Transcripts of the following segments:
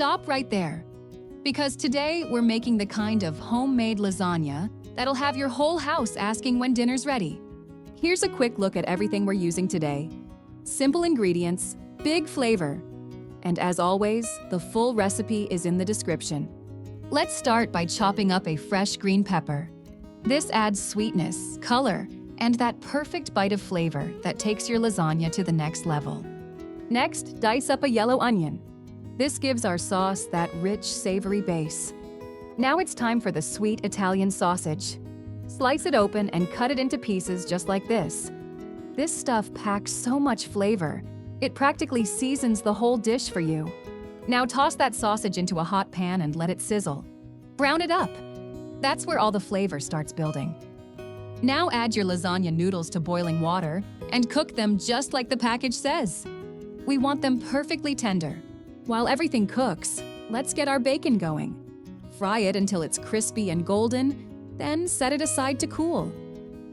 stop right there. Because today we're making the kind of homemade lasagna that'll have your whole house asking when dinner's ready. Here's a quick look at everything we're using today. Simple ingredients, big flavor. And as always, the full recipe is in the description. Let's start by chopping up a fresh green pepper. This adds sweetness, color, and that perfect bite of flavor that takes your lasagna to the next level. Next, dice up a yellow onion. This gives our sauce that rich, savory base. Now it's time for the sweet Italian sausage. Slice it open and cut it into pieces just like this. This stuff packs so much flavor. It practically seasons the whole dish for you. Now toss that sausage into a hot pan and let it sizzle. Brown it up. That's where all the flavor starts building. Now add your lasagna noodles to boiling water and cook them just like the package says. We want them perfectly tender. While everything cooks, let's get our bacon going. Fry it until it's crispy and golden, then set it aside to cool.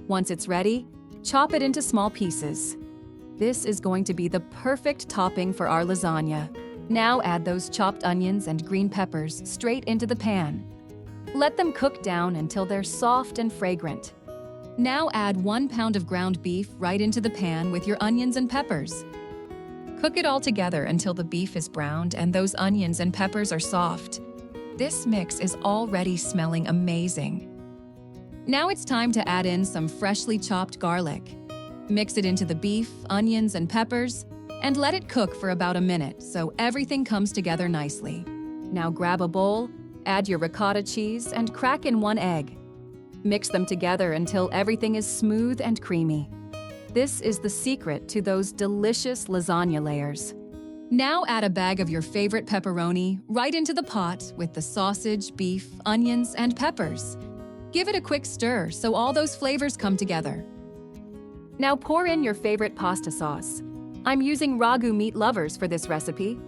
Once it's ready, chop it into small pieces. This is going to be the perfect topping for our lasagna. Now add those chopped onions and green peppers straight into the pan. Let them cook down until they're soft and fragrant. Now add 1 pound of ground beef right into the pan with your onions and peppers. Cook it all together until the beef is browned and those onions and peppers are soft. This mix is already smelling amazing. Now it's time to add in some freshly chopped garlic. Mix it into the beef, onions, and peppers, and let it cook for about a minute so everything comes together nicely. Now grab a bowl, add your ricotta cheese, and crack in 1 egg. Mix them together until everything is smooth and creamy. This is the secret to those delicious lasagna layers. Now add a bag of your favorite pepperoni right into the pot with the sausage, beef, onions, and peppers. Give it a quick stir so all those flavors come together. Now pour in your favorite pasta sauce. I'm using Ragu Meat Lovers for this recipe,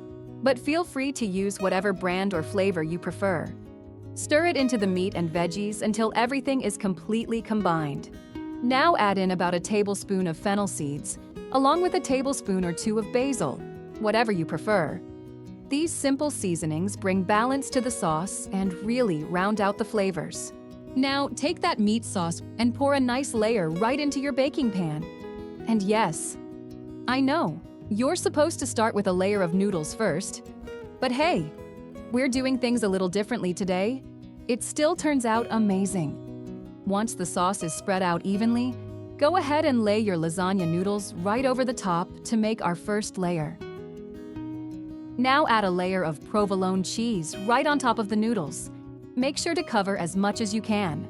but feel free to use whatever brand or flavor you prefer. Stir it into the meat and veggies until everything is completely combined. Now add in about a tablespoon of fennel seeds, along with a tablespoon or 2 of basil, whatever you prefer. These simple seasonings bring balance to the sauce and really round out the flavors. Now take that meat sauce and pour a nice layer right into your baking pan. And yes, I know, you're supposed to start with a layer of noodles first, but hey, we're doing things a little differently today. It still turns out amazing. Once the sauce is spread out evenly, go ahead and lay your lasagna noodles right over the top to make our first layer. Now add a layer of provolone cheese right on top of the noodles. Make sure to cover as much as you can.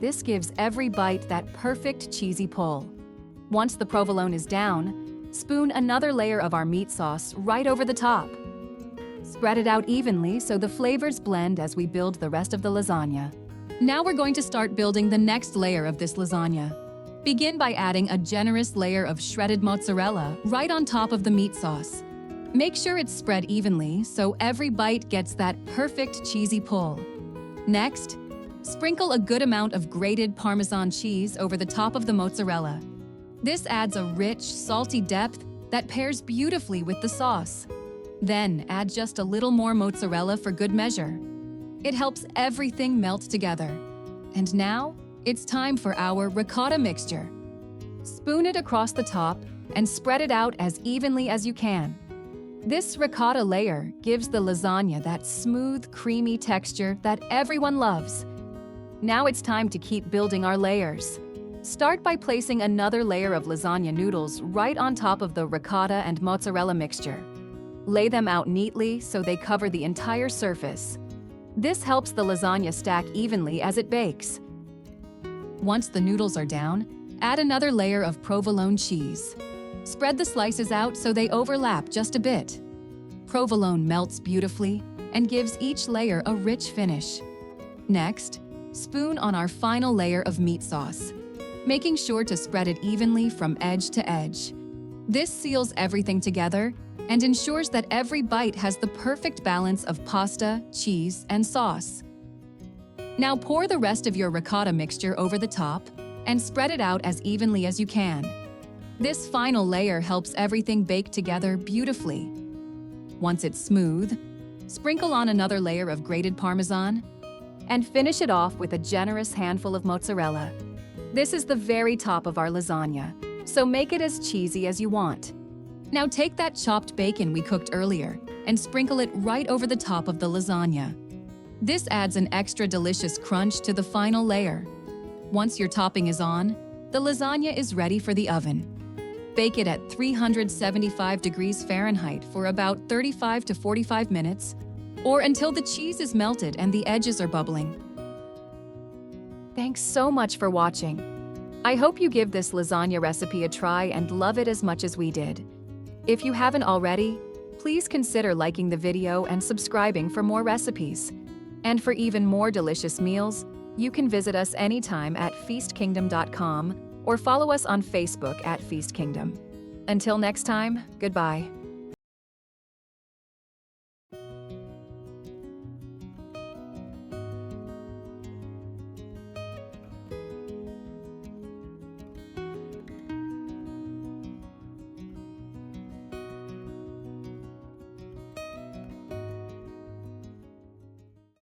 This gives every bite that perfect cheesy pull. Once the provolone is down, spoon another layer of our meat sauce right over the top. Spread it out evenly so the flavors blend as we build the rest of the lasagna. Now we're going to start building the next layer of this lasagna. Begin by adding a generous layer of shredded mozzarella right on top of the meat sauce. Make sure it's spread evenly so every bite gets that perfect cheesy pull. Next, sprinkle a good amount of grated Parmesan cheese over the top of the mozzarella. This adds a rich, salty depth that pairs beautifully with the sauce. Then add just a little more mozzarella for good measure. It helps everything melt together. And now, it's time for our ricotta mixture. Spoon it across the top and spread it out as evenly as you can. This ricotta layer gives the lasagna that smooth, creamy texture that everyone loves. Now it's time to keep building our layers. Start by placing another layer of lasagna noodles right on top of the ricotta and mozzarella mixture. Lay them out neatly so they cover the entire surface. This helps the lasagna stack evenly as it bakes. Once the noodles are down, add another layer of provolone cheese. Spread the slices out so they overlap just a bit. Provolone melts beautifully and gives each layer a rich finish. Next, spoon on our final layer of meat sauce, making sure to spread it evenly from edge to edge. This seals everything together and ensures that every bite has the perfect balance of pasta, cheese, and sauce. Now pour the rest of your ricotta mixture over the top and spread it out as evenly as you can. This final layer helps everything bake together beautifully. Once it's smooth, Sprinkle on another layer of grated Parmesan, and finish it off with a generous handful of mozzarella. This is the very top of our lasagna, so make it as cheesy as you want. Now take that chopped bacon we cooked earlier and sprinkle it right over the top of the lasagna. This adds an extra delicious crunch to the final layer. Once your topping is on, the lasagna is ready for the oven. Bake it at 375 degrees Fahrenheit for about 35 to 45 minutes, or until the cheese is melted and the edges are bubbling. Thanks so much for watching. I hope you give this lasagna recipe a try and love it as much as we did. If you haven't already, please consider liking the video and subscribing for more recipes. And for even more delicious meals, you can visit us anytime at FeastKingdom.com or follow us on Facebook at FeastKingdom. Until next time, goodbye.